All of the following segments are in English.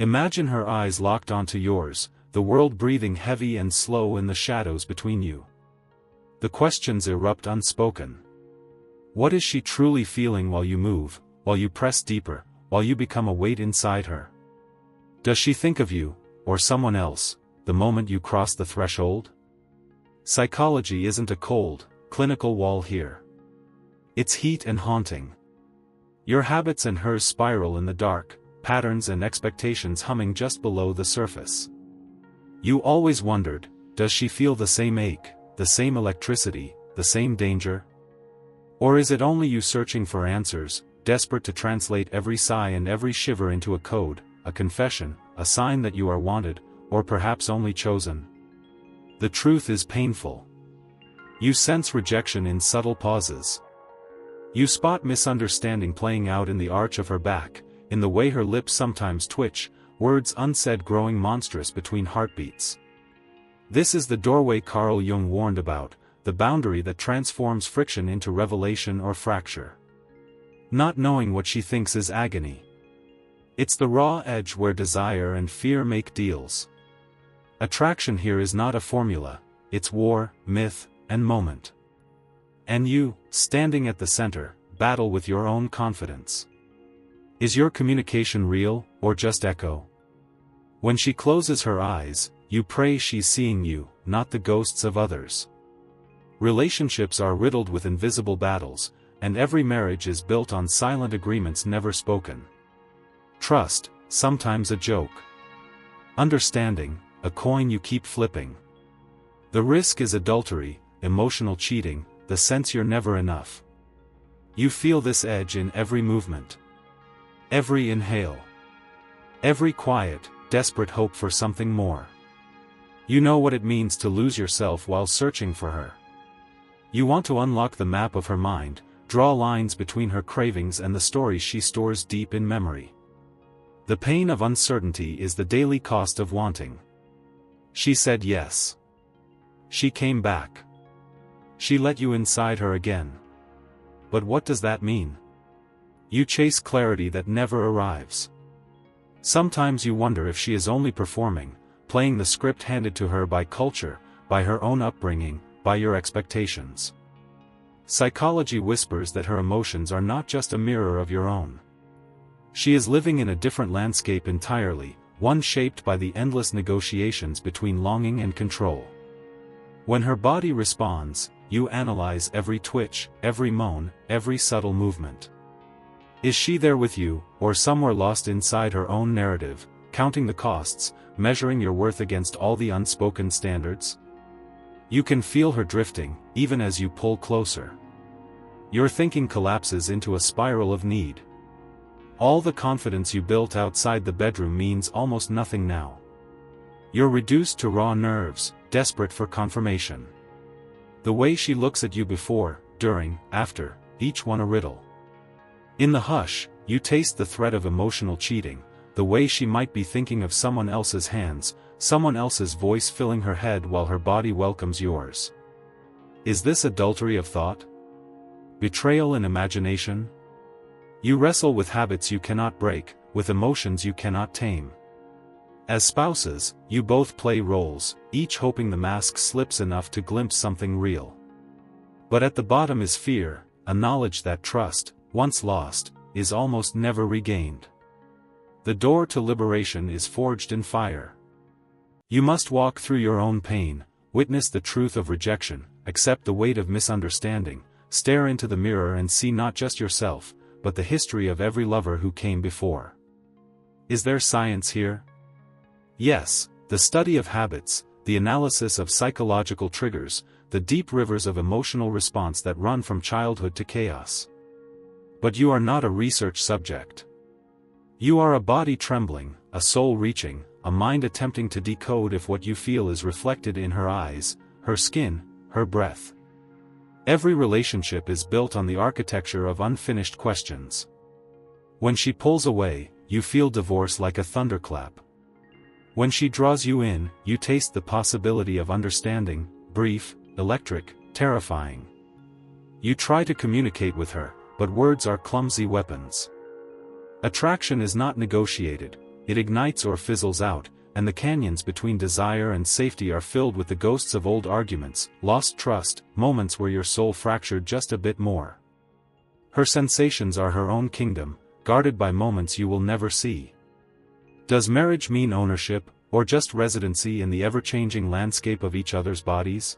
Imagine her eyes locked onto yours, the world breathing heavy and slow in the shadows between you. The questions erupt unspoken. What is she truly feeling while you move, while you press deeper, while you become a weight inside her? Does she think of you, or someone else, the moment you cross the threshold? Psychology isn't a cold, clinical wall here. It's heat and haunting. Your habits and hers spiral in the dark, patterns and expectations humming just below the surface. You always wondered, does she feel the same ache, the same electricity, the same danger? Or is it only you searching for answers, desperate to translate every sigh and every shiver into a code, a confession, a sign that you are wanted, or perhaps only chosen? The truth is painful. You sense rejection in subtle pauses. You spot misunderstanding playing out in the arch of her back, in the way her lips sometimes twitch, words unsaid growing monstrous between heartbeats. This is the doorway Carl Jung warned about, the boundary that transforms friction into revelation or fracture. Not knowing what she thinks is agony. It's the raw edge where desire and fear make deals. Attraction here is not a formula, it's war, myth, and moment. And you, standing at the center, battle with your own confidence. Is your communication real, or just echo? When she closes her eyes, you pray she's seeing you, not the ghosts of others. Relationships are riddled with invisible battles, and every marriage is built on silent agreements never spoken. Trust, sometimes a joke. Understanding, a coin you keep flipping. The risk is adultery, emotional cheating, the sense you're never enough. You feel this edge in every movement. Every inhale. Every quiet, desperate hope for something more. You know what it means to lose yourself while searching for her. You want to unlock the map of her mind, draw lines between her cravings and the stories she stores deep in memory. The pain of uncertainty is the daily cost of wanting. She said yes. She came back. She let you inside her again. But what does that mean? You chase clarity that never arrives. Sometimes you wonder if she is only performing, playing the script handed to her by culture, by her own upbringing, by your expectations. Psychology whispers that her emotions are not just a mirror of your own. She is living in a different landscape entirely, one shaped by the endless negotiations between longing and control. When her body responds, you analyze every twitch, every moan, every subtle movement. Is she there with you, or somewhere lost inside her own narrative, counting the costs, measuring your worth against all the unspoken standards? You can feel her drifting, even as you pull closer. Your thinking collapses into a spiral of need. All the confidence you built outside the bedroom means almost nothing now. You're reduced to raw nerves, desperate for confirmation. The way she looks at you before, during, after, each one a riddle. In the hush, you taste the threat of emotional cheating, the way she might be thinking of someone else's hands, someone else's voice filling her head while her body welcomes yours. Is this adultery of thought? Betrayal in imagination? You wrestle with habits you cannot break, with emotions you cannot tame. As spouses, you both play roles, each hoping the mask slips enough to glimpse something real. But at the bottom is fear, a knowledge that trust, once lost, is almost never regained. The door to liberation is forged in fire. You must walk through your own pain, witness the truth of rejection, accept the weight of misunderstanding, stare into the mirror and see not just yourself, but the history of every lover who came before. Is there science here? Yes, the study of habits, the analysis of psychological triggers, the deep rivers of emotional response that run from childhood to chaos. But you are not a research subject. You are a body trembling, a soul reaching, a mind attempting to decode if what you feel is reflected in her eyes, her skin, her breath. Every relationship is built on the architecture of unfinished questions. When she pulls away, you feel divorce like a thunderclap. When she draws you in, you taste the possibility of understanding, brief, electric, terrifying. You try to communicate with her, but words are clumsy weapons. Attraction is not negotiated, it ignites or fizzles out, and the canyons between desire and safety are filled with the ghosts of old arguments, lost trust, moments where your soul fractured just a bit more. Her sensations are her own kingdom, guarded by moments you will never see. Does marriage mean ownership, or just residency in the ever-changing landscape of each other's bodies?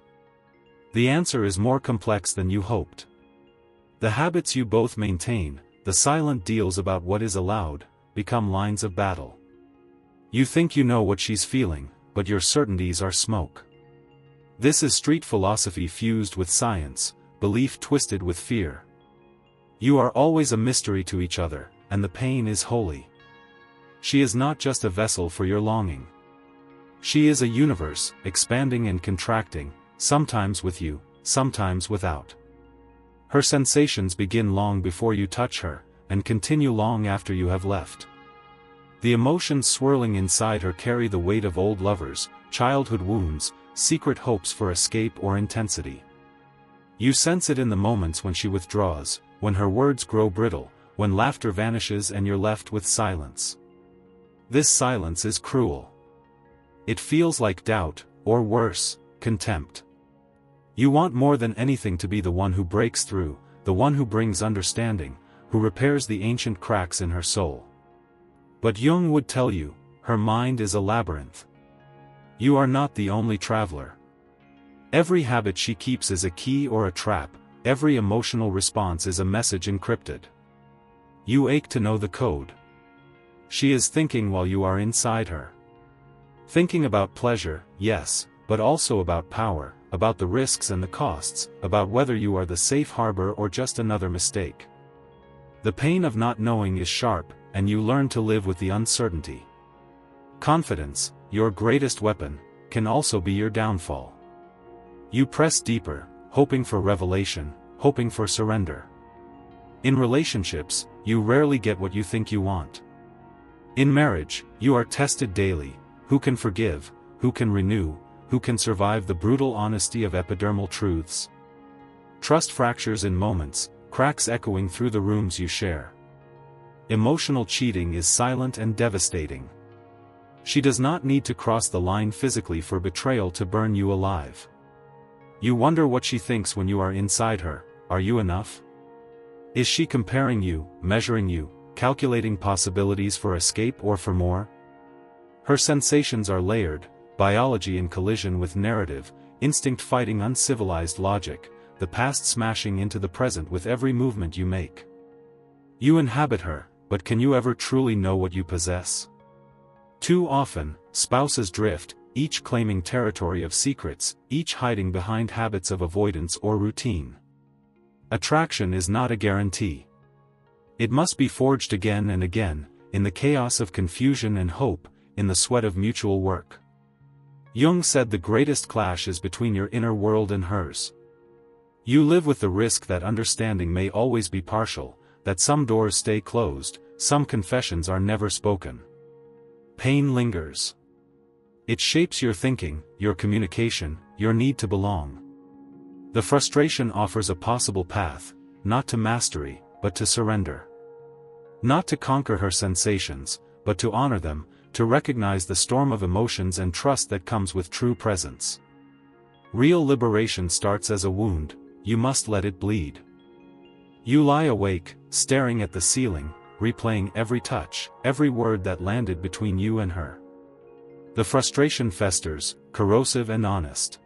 The answer is more complex than you hoped. The habits you both maintain, the silent deals about what is allowed, become lines of battle. You think you know what she's feeling, but your certainties are smoke. This is street philosophy fused with science, belief twisted with fear. You are always a mystery to each other, and the pain is holy. She is not just a vessel for your longing. She is a universe, expanding and contracting, sometimes with you, sometimes without. Her sensations begin long before you touch her, and continue long after you have left. The emotions swirling inside her carry the weight of old lovers, childhood wounds, secret hopes for escape or intensity. You sense it in the moments when she withdraws, when her words grow brittle, when laughter vanishes and you're left with silence. This silence is cruel. It feels like doubt, or worse, contempt. You want more than anything to be the one who breaks through, the one who brings understanding, who repairs the ancient cracks in her soul. But Jung would tell you, her mind is a labyrinth. You are not the only traveler. Every habit she keeps is a key or a trap, every emotional response is a message encrypted. You ache to know the code. She is thinking while you are inside her. Thinking about pleasure, yes, but also about power, about the risks and the costs, about whether you are the safe harbor or just another mistake. The pain of not knowing is sharp, and you learn to live with the uncertainty. Confidence, your greatest weapon, can also be your downfall. You press deeper, hoping for revelation, hoping for surrender. In relationships, you rarely get what you think you want. In marriage, you are tested daily. Who can forgive, who can renew, who can survive the brutal honesty of epidermal truths? Trust fractures in moments, cracks echoing through the rooms you share. Emotional cheating is silent and devastating. She does not need to cross the line physically for betrayal to burn you alive. You wonder what she thinks when you are inside her. Are you enough? Is she comparing you, measuring you, calculating possibilities for escape or for more? Her sensations are layered, biology in collision with narrative, instinct fighting uncivilized logic, the past smashing into the present with every movement you make. You inhabit her, but can you ever truly know what you possess? Too often, spouses drift, each claiming territory of secrets, each hiding behind habits of avoidance or routine. Attraction is not a guarantee. It must be forged again and again, in the chaos of confusion and hope, in the sweat of mutual work. Jung said the greatest clash is between your inner world and hers. You live with the risk that understanding may always be partial, that some doors stay closed, some confessions are never spoken. Pain lingers. It shapes your thinking, your communication, your need to belong. The frustration offers a possible path, not to mastery, but to surrender. Not to conquer her sensations, but to honor them, to recognize the storm of emotions and trust that comes with true presence. Real liberation starts as a wound, you must let it bleed. You lie awake, staring at the ceiling, replaying every touch, every word that landed between you and her. The frustration festers, corrosive and honest.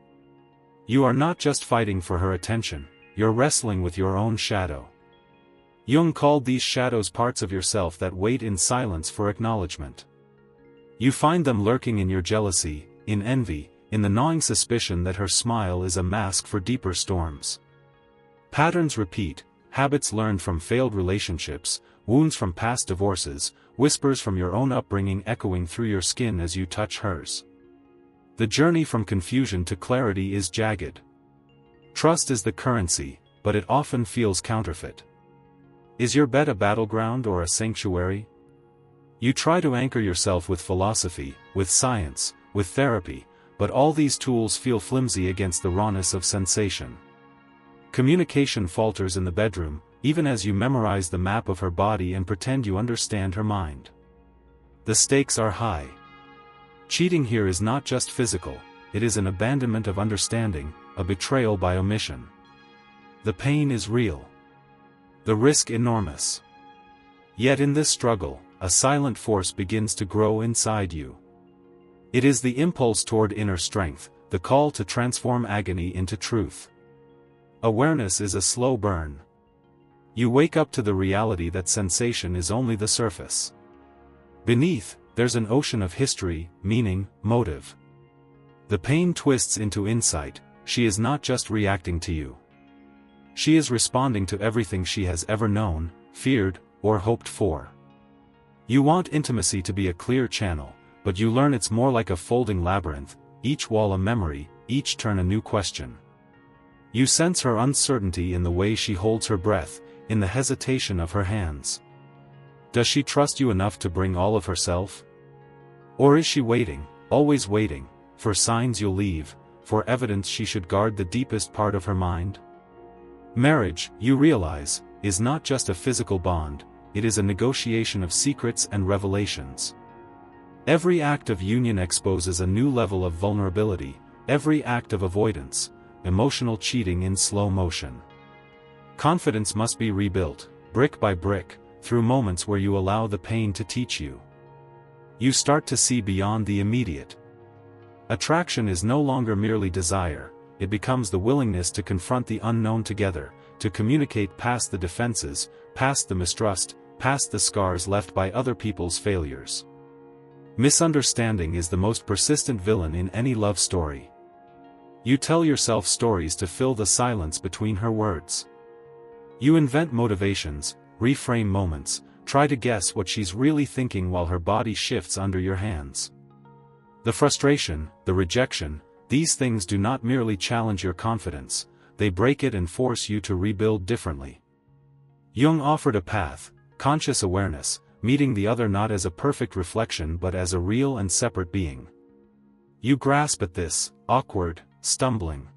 You are not just fighting for her attention, you're wrestling with your own shadow. Jung called these shadows parts of yourself that wait in silence for acknowledgement. You find them lurking in your jealousy, in envy, in the gnawing suspicion that her smile is a mask for deeper storms. Patterns repeat, habits learned from failed relationships, wounds from past divorces, whispers from your own upbringing echoing through your skin as you touch hers. The journey from confusion to clarity is jagged. Trust is the currency, but it often feels counterfeit. Is your bed a battleground or a sanctuary? You try to anchor yourself with philosophy, with science, with therapy, but all these tools feel flimsy against the rawness of sensation. Communication falters in the bedroom, even as you memorize the map of her body and pretend you understand her mind. The stakes are high. Cheating here is not just physical, it is an abandonment of understanding, a betrayal by omission. The pain is real. The risk enormous. Yet in this struggle, a silent force begins to grow inside you. It is the impulse toward inner strength, the call to transform agony into truth. Awareness is a slow burn. You wake up to the reality that sensation is only the surface. Beneath, there's an ocean of history, meaning, motive. The pain twists into insight. She is not just reacting to you. She is responding to everything she has ever known, feared, or hoped for. You want intimacy to be a clear channel, but you learn it's more like a folding labyrinth, each wall a memory, each turn a new question. You sense her uncertainty in the way she holds her breath, in the hesitation of her hands. Does she trust you enough to bring all of herself? Or is she waiting, always waiting, for signs you'll leave, for evidence she should guard the deepest part of her mind? Marriage, you realize, is not just a physical bond, it is a negotiation of secrets and revelations. Every act of union exposes a new level of vulnerability, every act of avoidance, emotional cheating in slow motion. Confidence must be rebuilt, brick by brick, through moments where you allow the pain to teach you. You start to see beyond the immediate. Attraction is no longer merely desire, it becomes the willingness to confront the unknown together, to communicate past the defenses, past the mistrust, past the scars left by other people's failures. Misunderstanding is the most persistent villain in any love story. You tell yourself stories to fill the silence between her words. You invent motivations, reframe moments, try to guess what she's really thinking while her body shifts under your hands. The frustration, the rejection, these things do not merely challenge your confidence, they break it and force you to rebuild differently. Jung offered a path, conscious awareness, meeting the other not as a perfect reflection but as a real and separate being. You grasp at this, awkward, stumbling.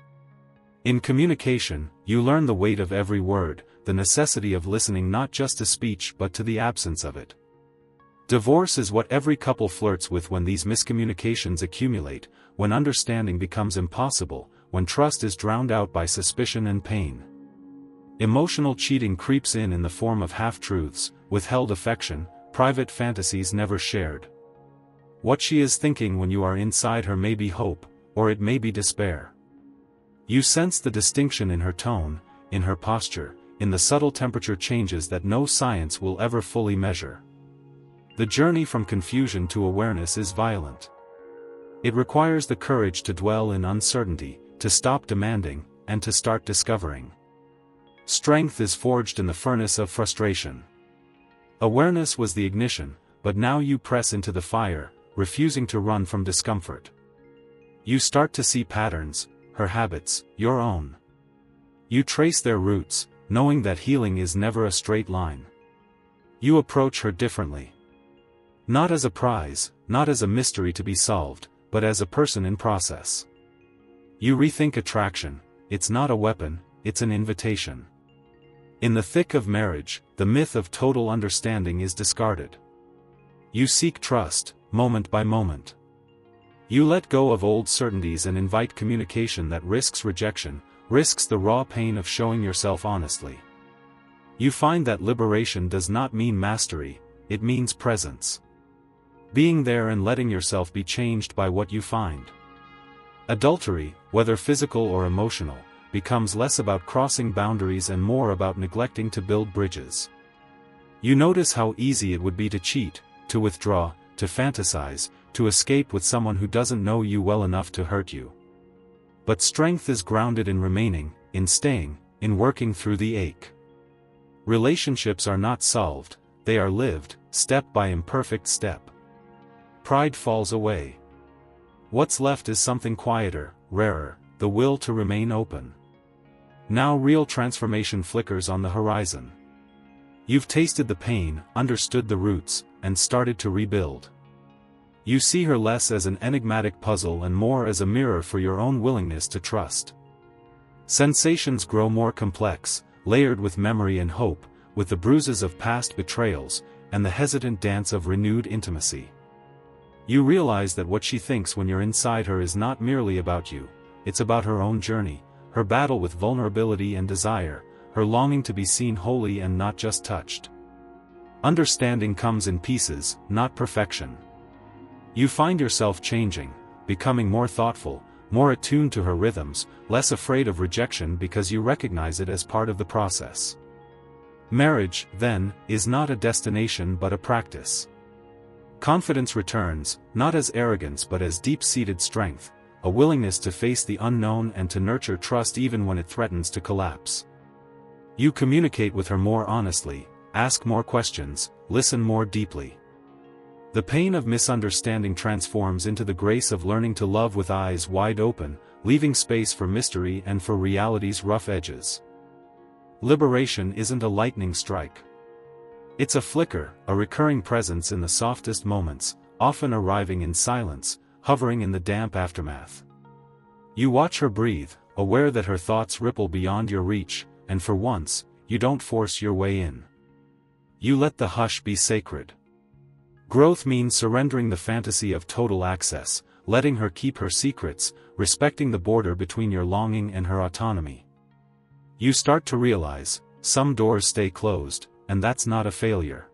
In communication, you learn the weight of every word, the necessity of listening not just to speech but to the absence of it. Divorce is what every couple flirts with when these miscommunications accumulate, when understanding becomes impossible, when trust is drowned out by suspicion and pain. Emotional cheating creeps in the form of half-truths, withheld affection, private fantasies never shared. What she is thinking when you are inside her may be hope, or it may be despair. You sense the distinction in her tone, in her posture, in the subtle temperature changes that no science will ever fully measure. The journey from confusion to awareness is violent. It requires the courage to dwell in uncertainty, to stop demanding, and to start discovering. Strength is forged in the furnace of frustration. Awareness was the ignition, but now you press into the fire, refusing to run from discomfort. You start to see patterns, her habits, your own. You trace their roots, knowing that healing is never a straight line. You approach her differently. Not as a prize, not as a mystery to be solved, but as a person in process. You rethink attraction, it's not a weapon, it's an invitation. In the thick of marriage, the myth of total understanding is discarded. You seek trust, moment by moment. You let go of old certainties and invite communication that risks rejection, risks the raw pain of showing yourself honestly. You find that liberation does not mean mastery, it means presence. Being there and letting yourself be changed by what you find. Adultery, whether physical or emotional, becomes less about crossing boundaries and more about neglecting to build bridges. You notice how easy it would be to cheat, to withdraw, to fantasize, to escape with someone who doesn't know you well enough to hurt you. But strength is grounded in remaining, in staying, in working through the ache. Relationships are not solved, they are lived, step by imperfect step. Pride falls away. What's left is something quieter, rarer, the will to remain open. Now real transformation flickers on the horizon. You've tasted the pain, understood the roots, and started to rebuild. You see her less as an enigmatic puzzle and more as a mirror for your own willingness to trust. Sensations grow more complex, layered with memory and hope, with the bruises of past betrayals, and the hesitant dance of renewed intimacy. You realize that what she thinks when you're inside her is not merely about you, it's about her own journey, her battle with vulnerability and desire, her longing to be seen wholly and not just touched. Understanding comes in pieces, not perfection. You find yourself changing, becoming more thoughtful, more attuned to her rhythms, less afraid of rejection because you recognize it as part of the process. Marriage, then, is not a destination but a practice. Confidence returns, not as arrogance but as deep-seated strength, a willingness to face the unknown and to nurture trust even when it threatens to collapse. You communicate with her more honestly, ask more questions, listen more deeply. The pain of misunderstanding transforms into the grace of learning to love with eyes wide open, leaving space for mystery and for reality's rough edges. Liberation isn't a lightning strike. It's a flicker, a recurring presence in the softest moments, often arriving in silence, hovering in the damp aftermath. You watch her breathe, aware that her thoughts ripple beyond your reach, and for once, you don't force your way in. You let the hush be sacred. Growth means surrendering the fantasy of total access, letting her keep her secrets, respecting the border between your longing and her autonomy. You start to realize, some doors stay closed, and that's not a failure.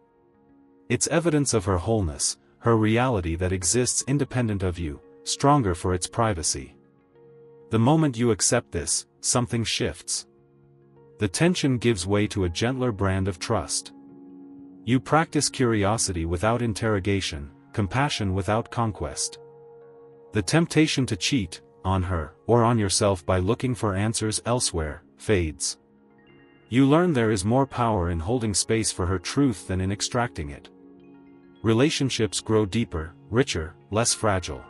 It's evidence of her wholeness, her reality that exists independent of you, stronger for its privacy. The moment you accept this, something shifts. The tension gives way to a gentler brand of trust. You practice curiosity without interrogation, compassion without conquest. The temptation to cheat, on her, or on yourself by looking for answers elsewhere, fades. You learn there is more power in holding space for her truth than in extracting it. Relationships grow deeper, richer, less fragile.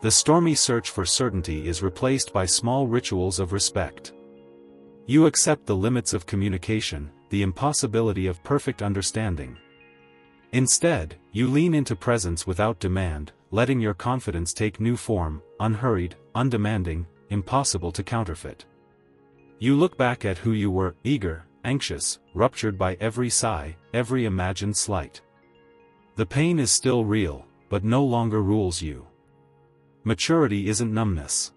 The stormy search for certainty is replaced by small rituals of respect. You accept the limits of communication, the impossibility of perfect understanding. Instead, you lean into presence without demand, letting your confidence take new form, unhurried, undemanding, impossible to counterfeit. You look back at who you were, eager, anxious, ruptured by every sigh, every imagined slight. The pain is still real, but no longer rules you. Maturity isn't numbness.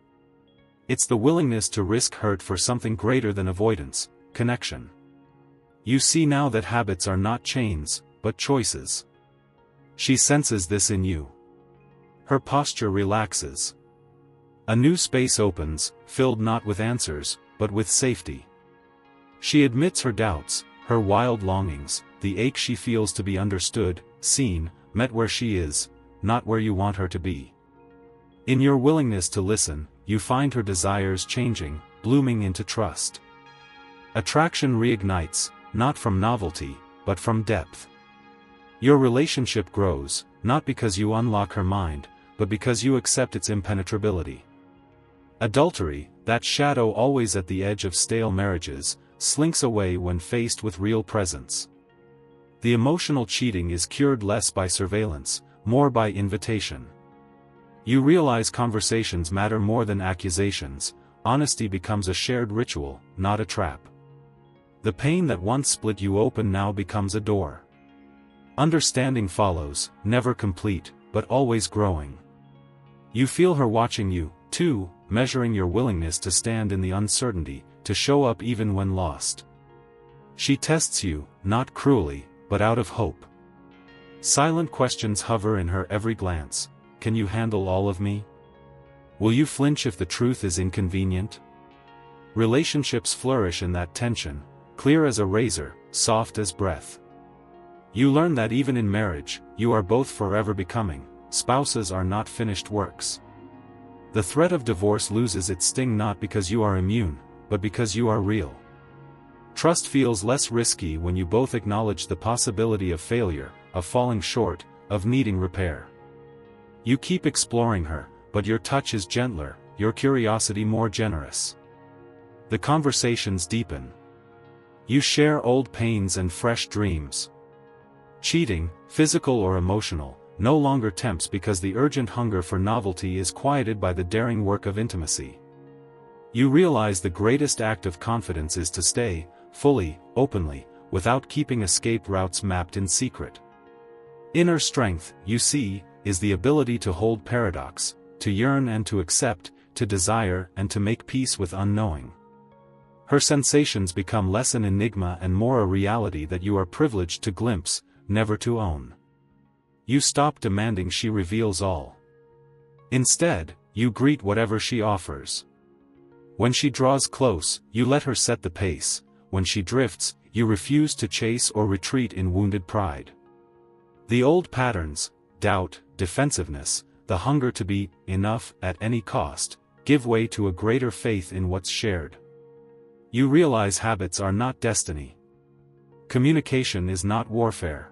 It's the willingness to risk hurt for something greater than avoidance, connection. You see now that habits are not chains, but choices. She senses this in you. Her posture relaxes. A new space opens, filled not with answers, but with safety. She admits her doubts, her wild longings, the ache she feels to be understood, seen, met where she is, not where you want her to be. In your willingness to listen, you find her desires changing, blooming into trust. Attraction reignites, not from novelty, but from depth. Your relationship grows, not because you unlock her mind, but because you accept its impenetrability. Adultery, that shadow always at the edge of stale marriages, slinks away when faced with real presence. The emotional cheating is cured less by surveillance, more by invitation. You realize conversations matter more than accusations, honesty becomes a shared ritual, not a trap. The pain that once split you open now becomes a door. Understanding follows, never complete, but always growing. You feel her watching you, too, measuring your willingness to stand in the uncertainty, to show up even when lost. She tests you, not cruelly, but out of hope. Silent questions hover in her every glance. Can you handle all of me? Will you flinch if the truth is inconvenient? Relationships flourish in that tension, clear as a razor, soft as breath. You learn that even in marriage, you are both forever becoming. Spouses are not finished works. The threat of divorce loses its sting not because you are immune, but because you are real. Trust feels less risky when you both acknowledge the possibility of failure, of falling short, of needing repair. You keep exploring her, but your touch is gentler, your curiosity more generous. The conversations deepen. You share old pains and fresh dreams. Cheating, physical or emotional, no longer tempts because the urgent hunger for novelty is quieted by the daring work of intimacy. You realize the greatest act of confidence is to stay, fully, openly, without keeping escape routes mapped in secret. Inner strength, you see, is the ability to hold paradox, to yearn and to accept, to desire and to make peace with unknowing. Her sensations become less an enigma and more a reality that you are privileged to glimpse, never to own. You stop demanding she reveals all. Instead, you greet whatever she offers. When she draws close, you let her set the pace. When she drifts, you refuse to chase or retreat in wounded pride. The old patterns, doubt, defensiveness, the hunger to be enough at any cost, give way to a greater faith in what's shared. You realize habits are not destiny. Communication is not warfare.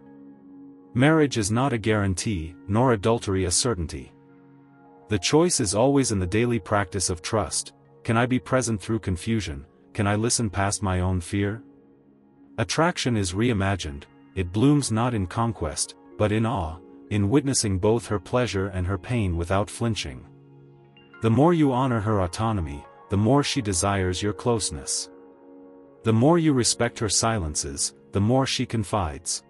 Marriage is not a guarantee, nor adultery a certainty. The choice is always in the daily practice of trust. Can I be present through confusion? Can I listen past my own fear? Attraction is reimagined. It blooms not in conquest, but in awe, in witnessing both her pleasure and her pain without flinching. The more you honor her autonomy, the more she desires your closeness. The more you respect her silences, the more she confides.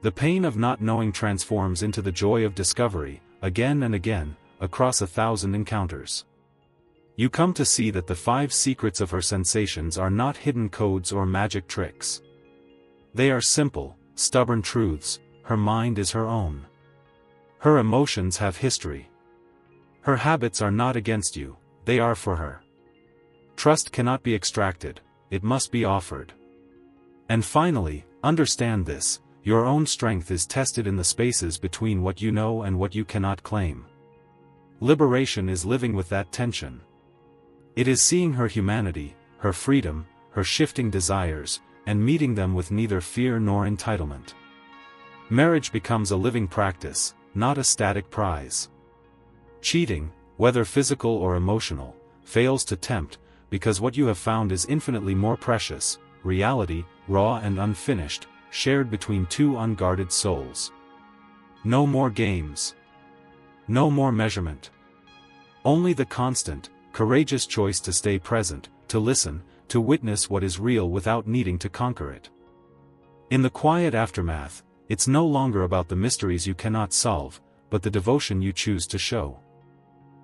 The pain of not knowing transforms into the joy of discovery, again and again, across 1,000 encounters. You come to see that the 5 secrets of her sensations are not hidden codes or magic tricks. They are simple, stubborn truths. Her mind is her own. Her emotions have history. Her habits are not against you, they are for her. Trust cannot be extracted, it must be offered. And finally, understand this, your own strength is tested in the spaces between what you know and what you cannot claim. Liberation is living with that tension. It is seeing her humanity, her freedom, her shifting desires, and meeting them with neither fear nor entitlement. Marriage becomes a living practice, not a static prize. Cheating, whether physical or emotional, fails to tempt, because what you have found is infinitely more precious, reality, raw and unfinished, shared between 2 unguarded souls. No more games. No more measurement. Only the constant, courageous choice to stay present, to listen, to witness what is real without needing to conquer it. In the quiet aftermath, it's no longer about the mysteries you cannot solve, but the devotion you choose to show.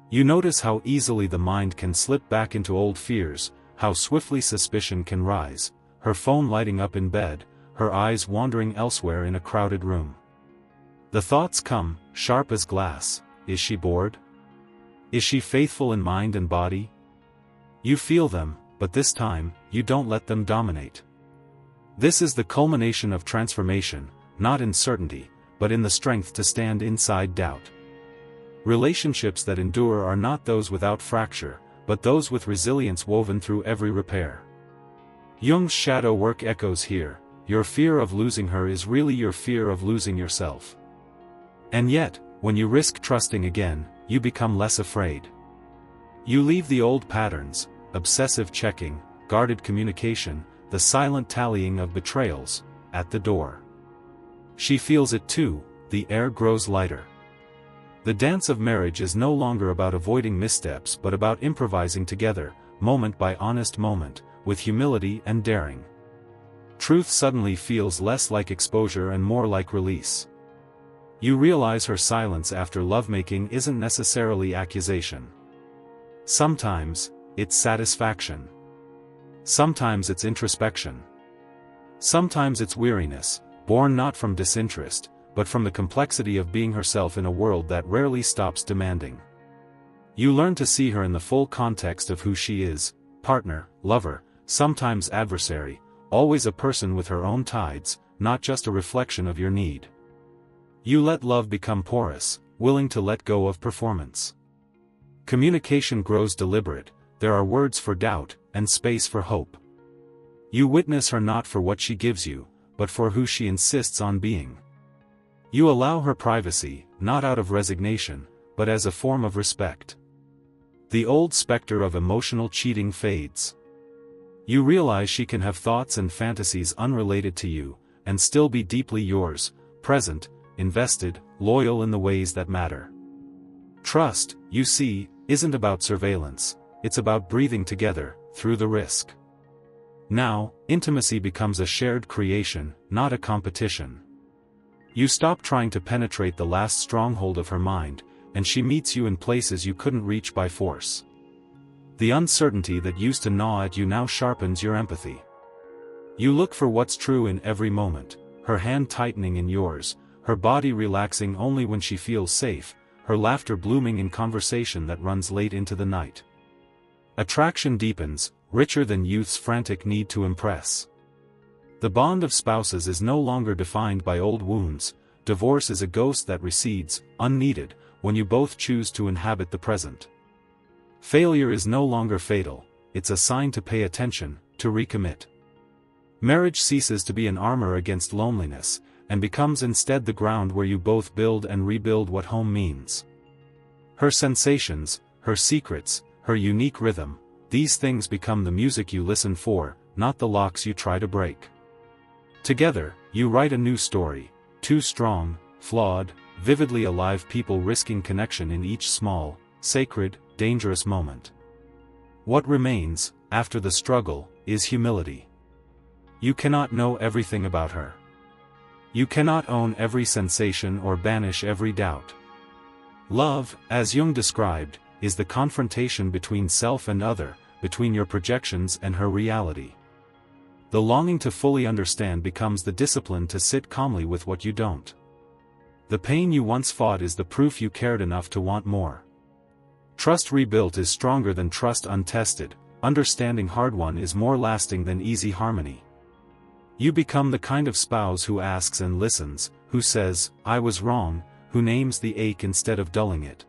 You notice how easily the mind can slip back into old fears, how swiftly suspicion can rise, her phone lighting up in bed, her eyes wandering elsewhere in a crowded room. The thoughts come, sharp as glass. Is she bored? Is she faithful in mind and body? You feel them, but this time, you don't let them dominate. This is the culmination of transformation, not in certainty, but in the strength to stand inside doubt. Relationships that endure are not those without fracture, but those with resilience woven through every repair. Jung's shadow work echoes here. Your fear of losing her is really your fear of losing yourself. And yet, when you risk trusting again, you become less afraid. You leave the old patterns, obsessive checking, guarded communication, the silent tallying of betrayals, at the door. She feels it too, the air grows lighter. The dance of marriage is no longer about avoiding missteps but about improvising together, moment by honest moment, with humility and daring. Truth suddenly feels less like exposure and more like release. You realize her silence after lovemaking isn't necessarily accusation. Sometimes, it's satisfaction. Sometimes it's introspection. Sometimes it's weariness, born not from disinterest, but from the complexity of being herself in a world that rarely stops demanding. You learn to see her in the full context of who she is, partner, lover, sometimes adversary, always a person with her own tides, not just a reflection of your need. You let love become porous, willing to let go of performance. Communication grows deliberate, there are words for doubt, and space for hope. You witness her not for what she gives you, but for who she insists on being. You allow her privacy, not out of resignation, but as a form of respect. The old specter of emotional cheating fades. You realize she can have thoughts and fantasies unrelated to you, and still be deeply yours, present, invested, loyal in the ways that matter. Trust, you see, isn't about surveillance, it's about breathing together, through the risk. Now, intimacy becomes a shared creation, not a competition. You stop trying to penetrate the last stronghold of her mind, and she meets you in places you couldn't reach by force. The uncertainty that used to gnaw at you now sharpens your empathy. You look for what's true in every moment, her hand tightening in yours, her body relaxing only when she feels safe, her laughter blooming in conversation that runs late into the night. Attraction deepens, richer than youth's frantic need to impress. The bond of spouses is no longer defined by old wounds. Divorce is a ghost that recedes, unneeded, when you both choose to inhabit the present. Failure is no longer fatal, it's a sign to pay attention, to recommit. Marriage ceases to be an armor against loneliness, and becomes instead the ground where you both build and rebuild what home means. Her sensations, her secrets, her unique rhythm, these things become the music you listen for, not the locks you try to break. Together, you write a new story, two strong, flawed, vividly alive people risking connection in each small, sacred, dangerous moment. What remains, after the struggle, is humility. You cannot know everything about her. You cannot own every sensation or banish every doubt. Love, as Jung described, is the confrontation between self and other, between your projections and her reality. The longing to fully understand becomes the discipline to sit calmly with what you don't. The pain you once fought is the proof you cared enough to want more. Trust rebuilt is stronger than trust untested, understanding hard-won is more lasting than easy harmony. You become the kind of spouse who asks and listens, who says, "I was wrong," who names the ache instead of dulling it.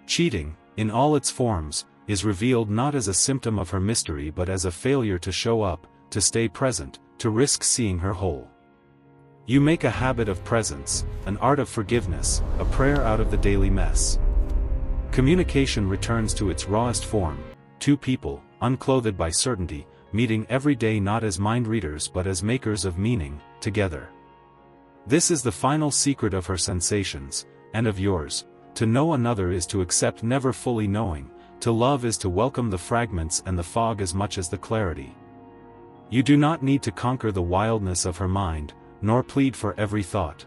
Cheating, in all its forms, is revealed not as a symptom of her mystery but as a failure to show up, to stay present, to risk seeing her whole. You make a habit of presence, an art of forgiveness, a prayer out of the daily mess. Communication returns to its rawest form, two people, unclothed by certainty, meeting every day not as mind readers but as makers of meaning, together. This is the final secret of her sensations, and of yours. To know another is to accept never fully knowing, to love is to welcome the fragments and the fog as much as the clarity. You do not need to conquer the wildness of her mind, nor plead for every thought.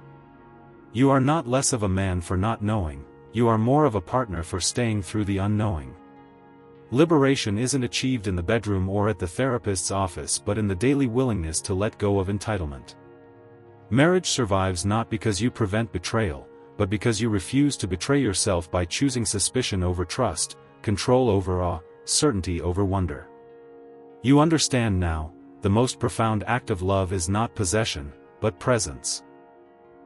You are not less of a man for not knowing, you are more of a partner for staying through the unknowing. Liberation isn't achieved in the bedroom or at the therapist's office but in the daily willingness to let go of entitlement. Marriage survives not because you prevent betrayal, but because you refuse to betray yourself by choosing suspicion over trust, control over awe, certainty over wonder. You understand now, the most profound act of love is not possession, but presence.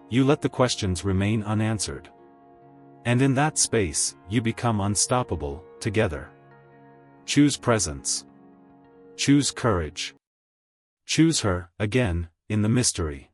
You let the questions remain unanswered. And in that space, you become unstoppable, together. Choose presence. Choose courage. Choose her, again, in the mystery.